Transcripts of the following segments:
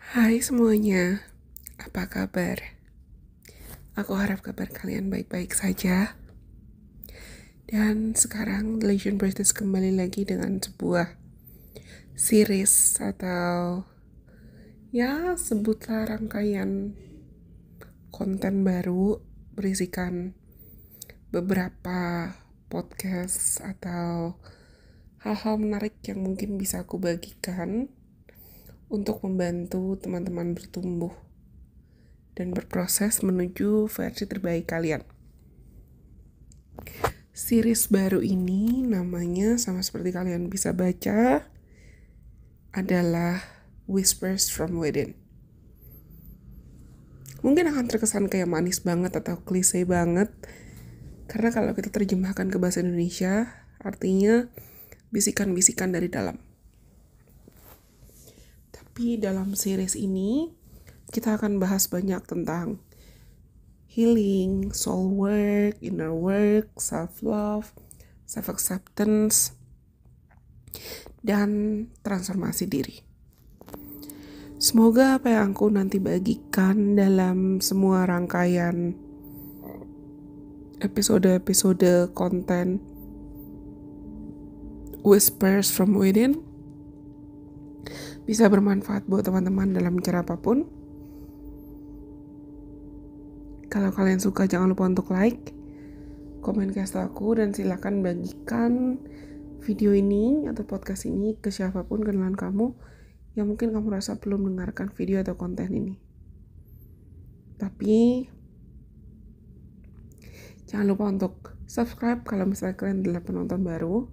Hai semuanya, apa kabar? Aku harap kabar kalian baik-baik saja. Dan sekarang The Legend British kembali lagi dengan sebuah series atau ya sebutlah rangkaian konten baru berisikan beberapa podcast atau hal-hal menarik yang mungkin bisa aku bagikan untuk membantu teman-teman bertumbuh dan berproses menuju versi terbaik kalian. Series baru ini namanya sama seperti kalian bisa baca adalah Whispers from Within. Mungkin akan terkesan kayak manis banget atau klise banget, karena kalau kita terjemahkan ke bahasa Indonesia artinya bisikan-bisikan dari dalam. Tapi dalam series ini kita akan bahas banyak tentang healing, soul work, inner work, self-love, self-acceptance, dan transformasi diri. Semoga apa yang aku nanti bagikan dalam semua rangkaian episode-episode konten Whispers from Within bisa bermanfaat buat teman-teman dalam cara apapun. Kalau kalian suka jangan lupa untuk like, komen ke aku, dan silakan bagikan video ini atau podcast ini ke siapapun kenalan kamu yang mungkin kamu rasa belum mendengarkan video atau konten ini. Tapi jangan lupa untuk subscribe kalau misalnya kalian adalah penonton baru.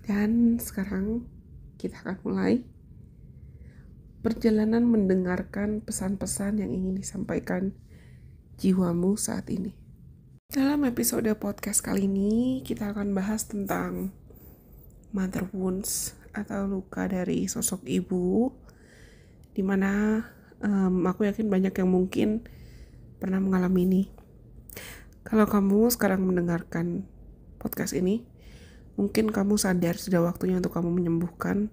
Dan sekarang kita akan mulai perjalanan mendengarkan pesan-pesan yang ingin disampaikan jiwamu saat ini. Dalam episode podcast kali ini kita akan bahas tentang mother wounds atau luka dari sosok ibu, dimana aku yakin banyak yang mungkin pernah mengalami ini. Kalau kamu sekarang mendengarkan podcast ini, mungkin kamu sadar sudah waktunya untuk kamu menyembuhkan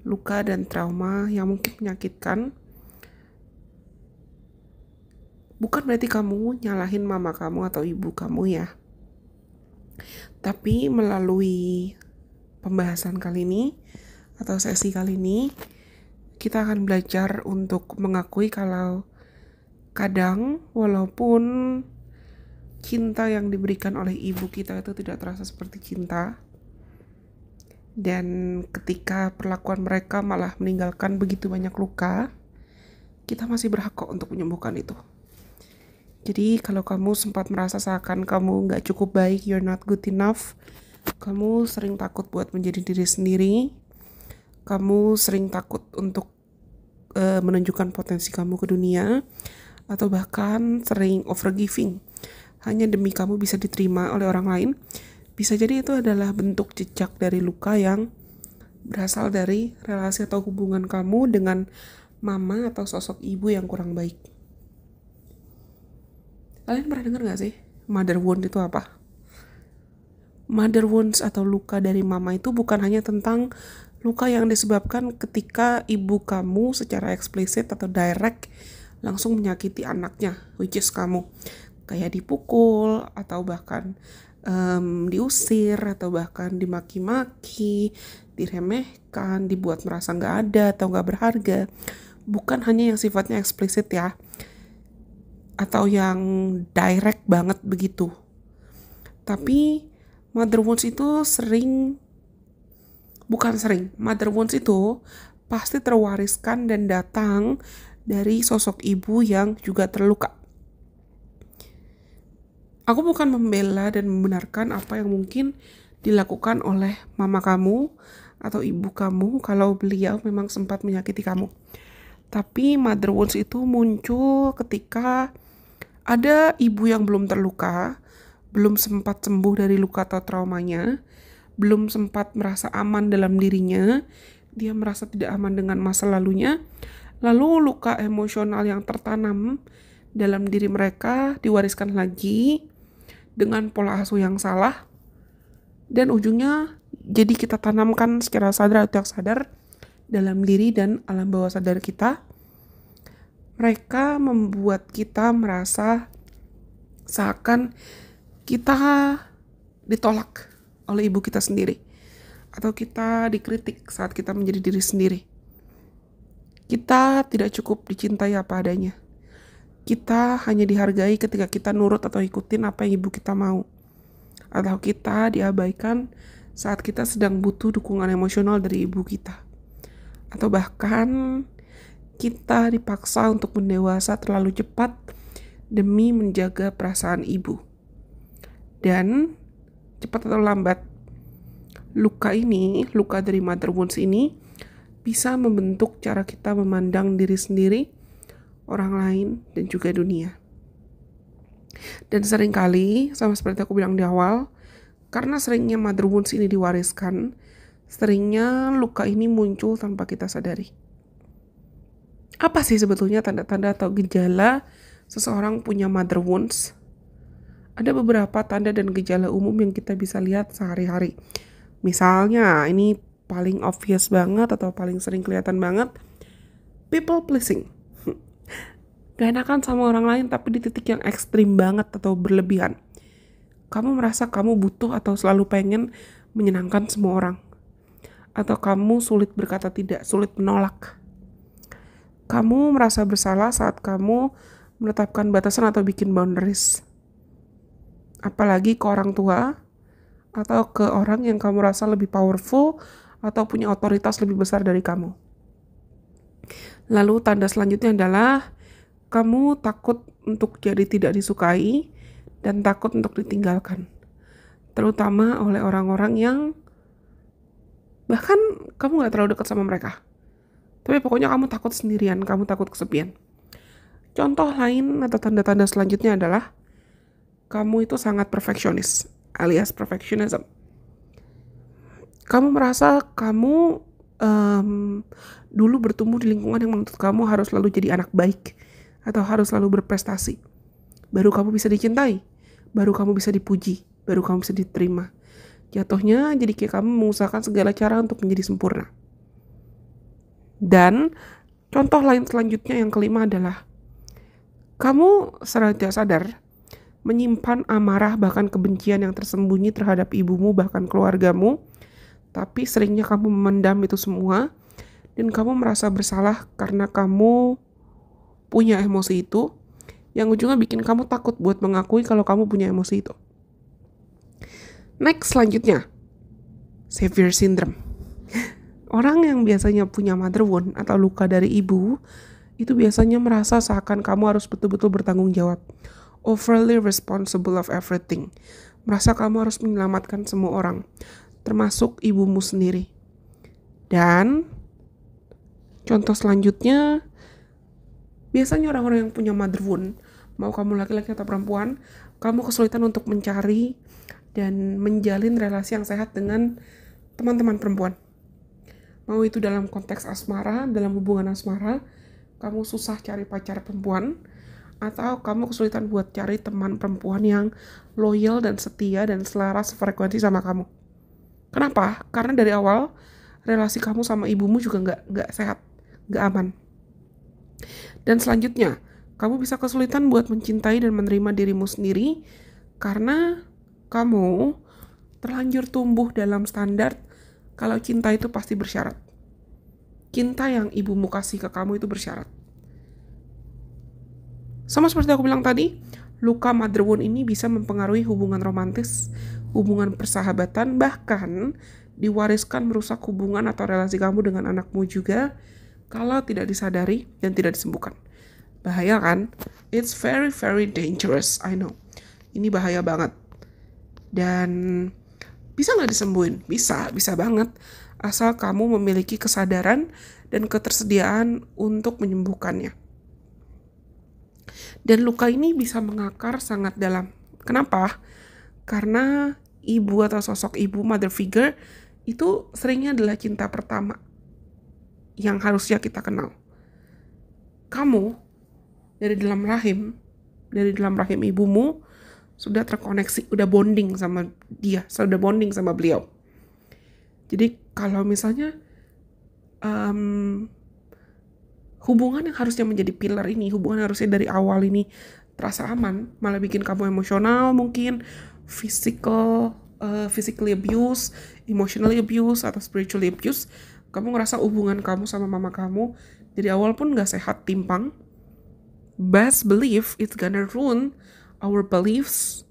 luka dan trauma yang mungkin menyakitkan. Bukan berarti kamu nyalahin mama kamu atau ibu kamu ya. Tapi melalui pembahasan kali ini atau sesi kali ini, kita akan belajar untuk mengakui kalau kadang walaupun cinta yang diberikan oleh ibu kita itu tidak terasa seperti cinta, dan ketika perlakuan mereka malah meninggalkan begitu banyak luka, kita masih berhak kok untuk menyembuhkan itu. Jadi kalau kamu sempat merasa seakan kamu gak cukup baik, you're not good enough, kamu sering takut buat menjadi diri sendiri, kamu sering takut untuk menunjukkan potensi kamu ke dunia, atau bahkan sering overgiving hanya demi kamu bisa diterima oleh orang lain, bisa jadi itu adalah bentuk jejak dari luka yang berasal dari relasi atau hubungan kamu dengan mama atau sosok ibu yang kurang baik. Kalian pernah dengar gak sih mother wound itu apa? Mother wounds atau luka dari mama itu bukan hanya tentang luka yang disebabkan ketika ibu kamu secara eksplisit atau direct langsung menyakiti anaknya, which is kamu. Kayak dipukul, atau bahkan diusir, atau bahkan dimaki-maki, diremehkan, dibuat merasa gak ada atau gak berharga. Bukan hanya yang sifatnya eksplisit ya, atau yang direct banget begitu. Tapi mother wounds itu mother wounds itu pasti terwariskan dan datang dari sosok ibu yang juga terluka. Aku bukan membela dan membenarkan apa yang mungkin dilakukan oleh mama kamu atau ibu kamu kalau beliau memang sempat menyakiti kamu. Tapi mother wounds itu muncul ketika ada ibu yang belum terluka, belum sempat sembuh dari luka atau traumanya, belum sempat merasa aman dalam dirinya, dia merasa tidak aman dengan masa lalunya, lalu luka emosional yang tertanam dalam diri mereka diwariskan lagi dengan pola asuh yang salah, dan ujungnya jadi kita tanamkan secara sadar atau tidak sadar dalam diri dan alam bawah sadar kita. Mereka membuat kita merasa seakan kita ditolak oleh ibu kita sendiri, atau kita dikritik saat kita menjadi diri sendiri. Kita tidak cukup dicintai apa adanya. Kita hanya dihargai ketika kita nurut atau ikutin apa yang ibu kita mau. Atau kita diabaikan saat kita sedang butuh dukungan emosional dari ibu kita. Atau bahkan kita dipaksa untuk mendewasa terlalu cepat demi menjaga perasaan ibu. Dan cepat atau lambat, luka dari mother wounds ini bisa membentuk cara kita memandang diri sendiri, orang lain, dan juga dunia. Dan seringkali, sama seperti aku bilang di awal, karena seringnya mother wounds ini diwariskan, seringnya luka ini muncul tanpa kita sadari. Apa sih sebetulnya tanda-tanda atau gejala seseorang punya mother wounds? Ada beberapa tanda dan gejala umum yang kita bisa lihat sehari-hari. Misalnya, ini paling obvious banget atau paling sering kelihatan banget, people pleasing. Gak enakan sama orang lain tapi di titik yang ekstrim banget atau berlebihan. Kamu merasa kamu butuh atau selalu pengen menyenangkan semua orang. Atau kamu sulit berkata tidak, sulit menolak. Kamu merasa bersalah saat kamu menetapkan batasan atau bikin boundaries. Apalagi ke orang tua atau ke orang yang kamu rasa lebih powerful atau punya otoritas lebih besar dari kamu. Lalu tanda selanjutnya adalah kamu takut untuk jadi tidak disukai dan takut untuk ditinggalkan. Terutama oleh orang-orang yang bahkan kamu gak terlalu dekat sama mereka. Tapi pokoknya kamu takut sendirian, kamu takut kesepian. Contoh lain atau tanda-tanda selanjutnya adalah kamu itu sangat perfeksionis, alias perfectionism. Kamu merasa kamu dulu bertumbuh di lingkungan yang menuntut kamu harus selalu jadi anak baik atau harus selalu berprestasi. Baru kamu bisa dicintai, baru kamu bisa dipuji, baru kamu bisa diterima. Jatuhnya jadi kayak kamu mengusahakan segala cara untuk menjadi sempurna. Dan contoh lain selanjutnya yang kelima adalah kamu secara tidak sadar menyimpan amarah bahkan kebencian yang tersembunyi terhadap ibumu bahkan keluargamu, tapi seringnya kamu memendam itu semua dan kamu merasa bersalah karena kamu punya emosi itu yang ujungnya bikin kamu takut buat mengakui kalau kamu punya emosi itu. Next selanjutnya, savior syndrome. Orang yang biasanya punya mother wound atau luka dari ibu, itu biasanya merasa seakan kamu harus betul-betul bertanggung jawab. Overly responsible of everything. Merasa kamu harus menyelamatkan semua orang, termasuk ibumu sendiri. Dan contoh selanjutnya, biasanya orang-orang yang punya mother wound, mau kamu laki-laki atau perempuan, kamu kesulitan untuk mencari dan menjalin relasi yang sehat dengan teman-teman perempuan. Mau itu dalam konteks asmara, dalam hubungan asmara, kamu susah cari pacar perempuan, atau kamu kesulitan buat cari teman perempuan yang loyal dan setia dan selaras frekuensi sama kamu. Kenapa? Karena dari awal, relasi kamu sama ibumu juga nggak sehat, nggak aman. Dan selanjutnya, kamu bisa kesulitan buat mencintai dan menerima dirimu sendiri, karena kamu terlanjur tumbuh dalam standar kalau cinta itu pasti bersyarat. Cinta yang ibumu kasih ke kamu itu bersyarat. Sama seperti aku bilang tadi, luka mother wound ini bisa mempengaruhi hubungan romantis, hubungan persahabatan, bahkan diwariskan merusak hubungan atau relasi kamu dengan anakmu juga kalau tidak disadari dan tidak disembuhkan. Bahaya kan? It's very very dangerous, I know. Ini bahaya banget. Dan bisa gak disembuhin? Bisa banget. Asal kamu memiliki kesadaran dan ketersediaan untuk menyembuhkannya. Dan luka ini bisa mengakar sangat dalam. Kenapa? Karena ibu atau sosok ibu, mother figure, itu seringnya adalah cinta pertama yang harusnya kita kenal. Kamu dari dalam rahim ibumu sudah terkoneksi, udah bonding sama dia, sudah bonding sama beliau. Jadi kalau misalnya hubungan yang harusnya menjadi pilar ini, hubungan yang harusnya dari awal ini terasa aman, malah bikin kamu emosional, mungkin physically abuse, emotionally abuse, atau spiritually abuse. Kamu ngerasa hubungan kamu sama mama kamu dari awal pun gak sehat, timpang. Best belief it's gonna ruin our beliefs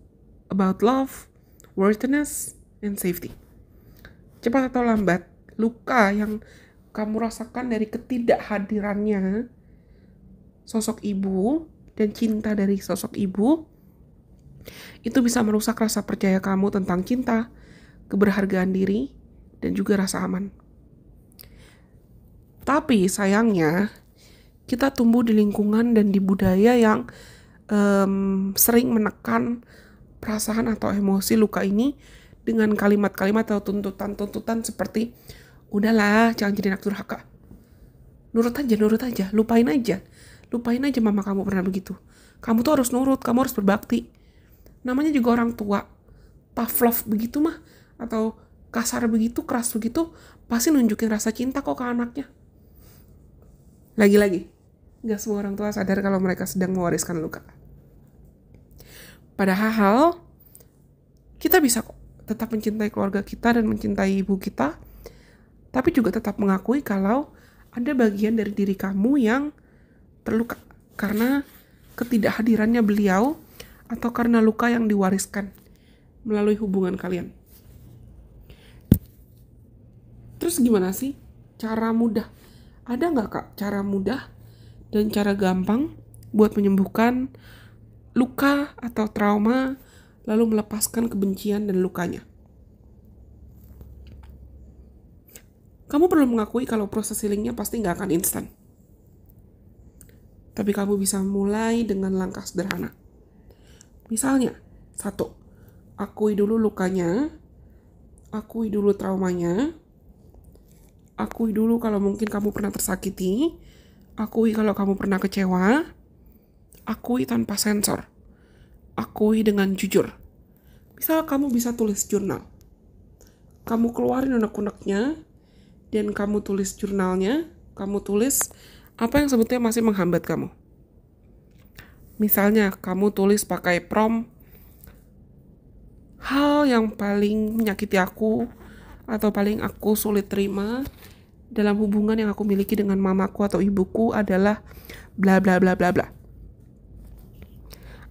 about love, worthiness, and safety. Cepat atau lambat, luka yang kamu rasakan dari ketidakhadirannya sosok ibu dan cinta dari sosok ibu itu bisa merusak rasa percaya kamu tentang cinta, keberhargaan diri, dan juga rasa aman. Tapi sayangnya kita tumbuh di lingkungan dan di budaya yang sering menekan perasaan atau emosi luka ini dengan kalimat-kalimat atau tuntutan-tuntutan seperti udahlah, jangan jadi anak durhaka. Nurut aja, lupain aja mama kamu pernah begitu. Kamu tuh harus nurut, kamu harus berbakti. Namanya juga orang tua, tough love begitu mah, atau kasar begitu, keras begitu, pasti nunjukin rasa cinta kok ke anaknya. Lagi-lagi, gak semua orang tua sadar kalau mereka sedang mewariskan luka. Padahal, kita bisa kok tetap mencintai keluarga kita dan mencintai ibu kita, tapi juga tetap mengakui kalau ada bagian dari diri kamu yang terluka karena ketidakhadirannya beliau atau karena luka yang diwariskan melalui hubungan kalian. Terus gimana sih cara mudah? Ada nggak kak cara mudah dan cara gampang buat menyembuhkan luka atau trauma lalu melepaskan kebencian dan lukanya? Kamu perlu mengakui kalau proses healingnya pasti nggak akan instan. Tapi kamu bisa mulai dengan langkah sederhana. Misalnya, 1. Akui dulu lukanya, akui dulu traumanya, akui dulu kalau mungkin kamu pernah tersakiti, akui kalau kamu pernah kecewa, akui tanpa sensor, akui dengan jujur. Misal kamu bisa tulis jurnal, kamu keluarin unek-uneknya, dan kamu tulis jurnalnya, kamu tulis apa yang sebetulnya masih menghambat kamu. Misalnya, kamu tulis pakai prompt, hal yang paling menyakiti aku, atau paling aku sulit terima dalam hubungan yang aku miliki dengan mamaku atau ibuku adalah bla bla bla bla bla.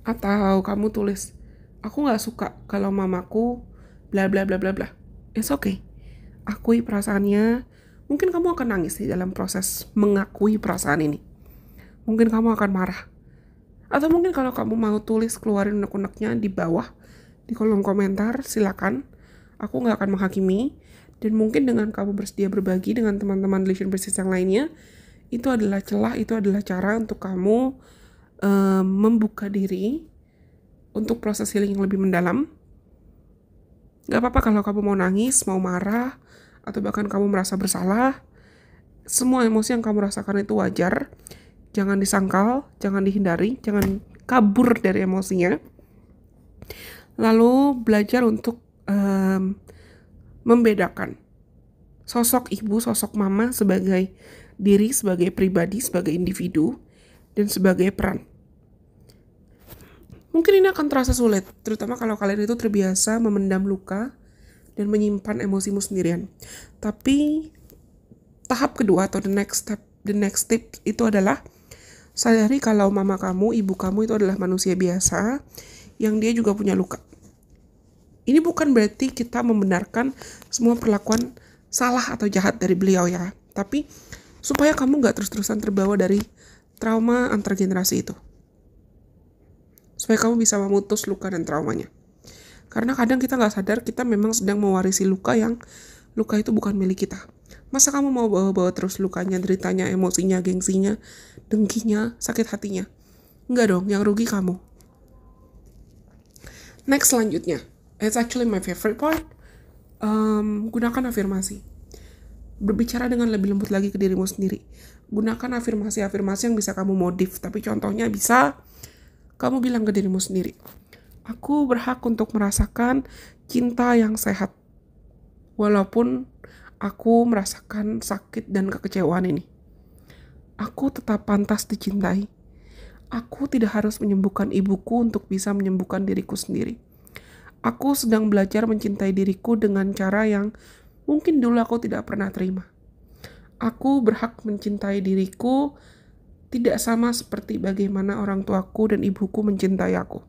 Atau kamu tulis, aku gak suka kalau mamaku bla bla bla bla bla. It's okay. Akui perasaannya. Mungkin kamu akan nangis di dalam proses mengakui perasaan ini. Mungkin kamu akan marah. Atau mungkin kalau kamu mau tulis, keluarin unek-uneknya di bawah, di kolom komentar, silakan. Aku gak akan menghakimi. Dan mungkin dengan kamu bersedia berbagi dengan teman-teman Relation Business yang lainnya, itu adalah celah, itu adalah cara untuk kamu membuka diri untuk proses healing yang lebih mendalam. Gak apa-apa kalau kamu mau nangis, mau marah, atau bahkan kamu merasa bersalah. Semua emosi yang kamu rasakan itu wajar. Jangan disangkal, jangan dihindari, jangan kabur dari emosinya. Lalu belajar untuk membedakan sosok ibu, sosok mama sebagai diri, sebagai pribadi, sebagai individu, dan sebagai peran. Mungkin ini akan terasa sulit, terutama kalau kalian itu terbiasa memendam luka dan menyimpan emosimu sendirian. Tapi tahap kedua atau the next step itu adalah sadari kalau mama kamu, ibu kamu itu adalah manusia biasa yang dia juga punya luka. Ini bukan berarti kita membenarkan semua perlakuan salah atau jahat dari beliau ya. Tapi supaya kamu gak terus-terusan terbawa dari trauma antar generasi itu. Supaya kamu bisa memutus luka dan traumanya. Karena kadang kita gak sadar kita memang sedang mewarisi luka yang luka itu bukan milik kita. Masa kamu mau bawa-bawa terus lukanya, deritanya, emosinya, gengsinya, dengkinya, sakit hatinya? Enggak dong, yang rugi kamu. Next selanjutnya. It's actually my favorite part. Gunakan afirmasi. Berbicara dengan lebih lembut lagi ke dirimu sendiri. Gunakan afirmasi-afirmasi yang bisa kamu modif. Tapi contohnya bisa kamu bilang ke dirimu sendiri. Aku berhak untuk merasakan cinta yang sehat. Walaupun Aku merasakan sakit dan kekecewaan ini. Aku tetap pantas dicintai. Aku tidak harus menyembuhkan ibuku untuk bisa menyembuhkan diriku sendiri. Aku sedang belajar mencintai diriku dengan cara yang mungkin dulu aku tidak pernah terima. Aku berhak mencintai diriku tidak sama seperti bagaimana orang tuaku dan ibuku mencintai aku.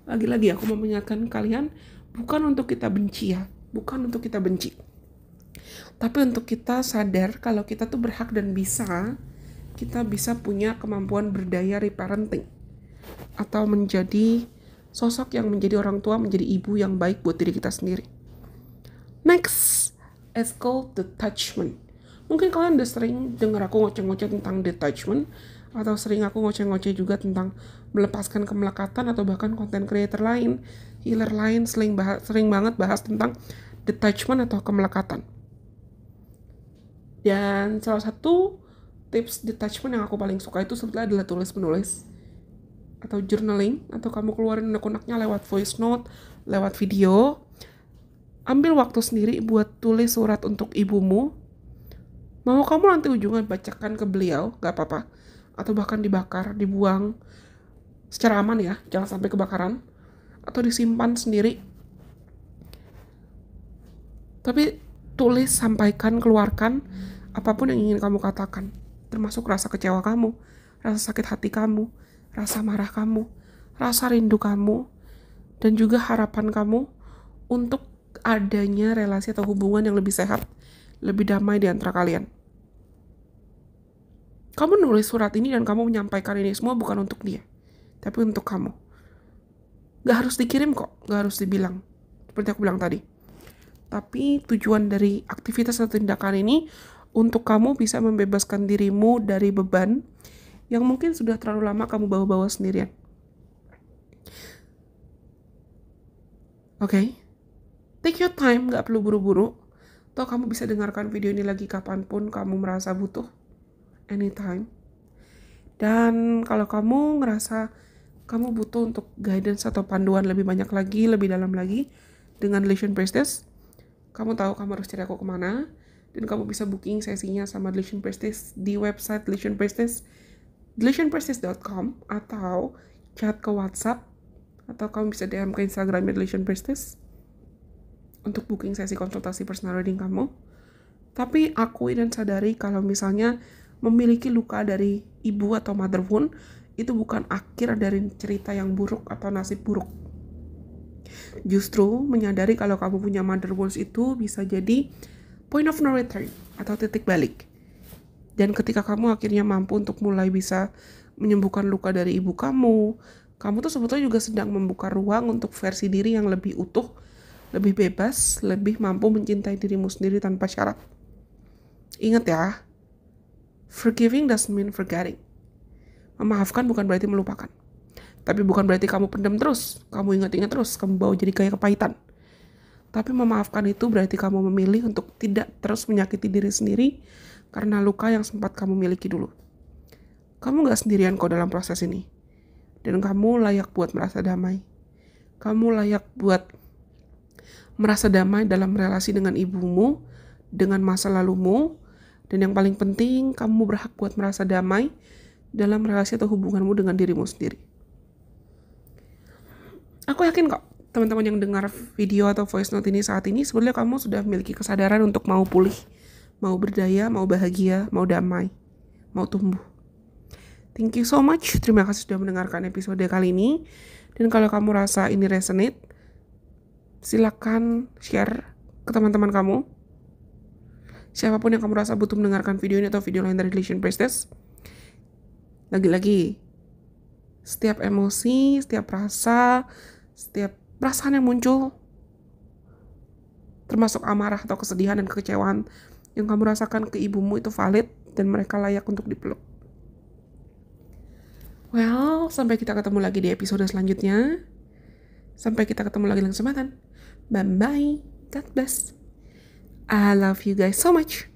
Lagi-lagi aku mau mengingatkan kalian, bukan untuk kita benci ya, bukan untuk kita benci. Tapi untuk kita sadar kalau kita tuh berhak dan kita bisa punya kemampuan berdaya reparenting. Atau menjadi sosok yang menjadi orang tua, menjadi ibu yang baik buat diri kita sendiri. Next, it's called detachment. Mungkin kalian udah sering dengar aku ngoceh-ngoceh tentang detachment, atau sering aku ngoceh-ngoceh juga tentang melepaskan kemelekatan, atau bahkan content creator lain, healer lain sering banget bahas tentang detachment atau kemelekatan. Dan salah satu tips detachment yang aku paling suka itu sebetulnya adalah tulis-menulis atau journaling, atau kamu keluarin unek-uneknya lewat voice note, lewat video. Ambil waktu sendiri buat tulis surat untuk ibumu. Mau kamu nanti ujungnya bacakan ke beliau, gak apa-apa. Atau bahkan dibakar, dibuang secara aman ya, jangan sampai kebakaran. Atau disimpan sendiri. Tapi tulis, sampaikan, keluarkan apapun yang ingin kamu katakan. Termasuk rasa kecewa kamu, rasa sakit hati kamu, rasa marah kamu, rasa rindu kamu, dan juga harapan kamu untuk adanya relasi atau hubungan yang lebih sehat, lebih damai di antara kalian. Kamu nulis surat ini dan kamu menyampaikan ini semua bukan untuk dia, tapi untuk kamu. Gak harus dikirim kok, gak harus dibilang, seperti aku bilang tadi. Tapi tujuan dari aktivitas atau tindakan ini untuk kamu bisa membebaskan dirimu dari beban yang mungkin sudah terlalu lama kamu bawa-bawa sendirian. Oke? Take your time, gak perlu buru-buru. Toh kamu bisa dengarkan video ini lagi kapanpun kamu merasa butuh. Anytime. Dan kalau kamu ngerasa kamu butuh untuk guidance atau panduan lebih banyak lagi, lebih dalam lagi dengan Delusion Priestess, kamu tahu kamu harus cari aku kemana. Dan kamu bisa booking sesinya sama Delusion Priestess di website Delusion Priestess, delusionpriestess.com, atau chat ke WhatsApp, atau kamu bisa DM ke Instagramnya Delusion Priestess untuk booking sesi konsultasi personal reading kamu. Tapi akui dan sadari kalau misalnya memiliki luka dari ibu atau mother wound itu bukan akhir dari cerita yang buruk atau nasib buruk. Justru menyadari kalau kamu punya mother wounds itu bisa jadi point of no return atau titik balik. Dan ketika kamu akhirnya mampu untuk mulai bisa menyembuhkan luka dari ibu kamu tuh sebetulnya juga sedang membuka ruang untuk versi diri yang lebih utuh, lebih bebas, lebih mampu mencintai dirimu sendiri tanpa syarat. Ingat ya, forgiving doesn't mean forgetting. Memaafkan bukan berarti melupakan. Tapi bukan berarti kamu pendam terus, kamu ingat-ingat terus, kamu bawa jadi kayak kepahitan. Tapi memaafkan itu berarti kamu memilih untuk tidak terus menyakiti diri sendiri karena luka yang sempat kamu miliki dulu. Kamu gak sendirian kok dalam proses ini. Dan kamu layak buat merasa damai. Kamu layak buat merasa damai dalam relasi dengan ibumu, dengan masa lalumu, dan yang paling penting, kamu berhak buat merasa damai dalam relasi atau hubunganmu dengan dirimu sendiri. Aku yakin kok, teman-teman yang dengar video atau voice note ini saat ini, sebenarnya kamu sudah memiliki kesadaran untuk mau pulih, mau berdaya, mau bahagia, mau damai, mau tumbuh. Thank you so much, terima kasih sudah mendengarkan episode kali ini. Dan kalau kamu rasa ini resonate, silakan share ke teman-teman kamu. Siapapun yang kamu rasa butuh mendengarkan video ini atau video lain dari Delusion Priestess. Lagi-lagi, setiap emosi, setiap rasa, setiap perasaan yang muncul, termasuk amarah atau kesedihan dan kekecewaan yang kamu rasakan ke ibumu itu valid dan mereka layak untuk dipeluk. Well, sampai kita ketemu lagi di episode selanjutnya. Sampai kita ketemu lagi dalam kesempatan. Bye-bye. God bless. I love you guys so much.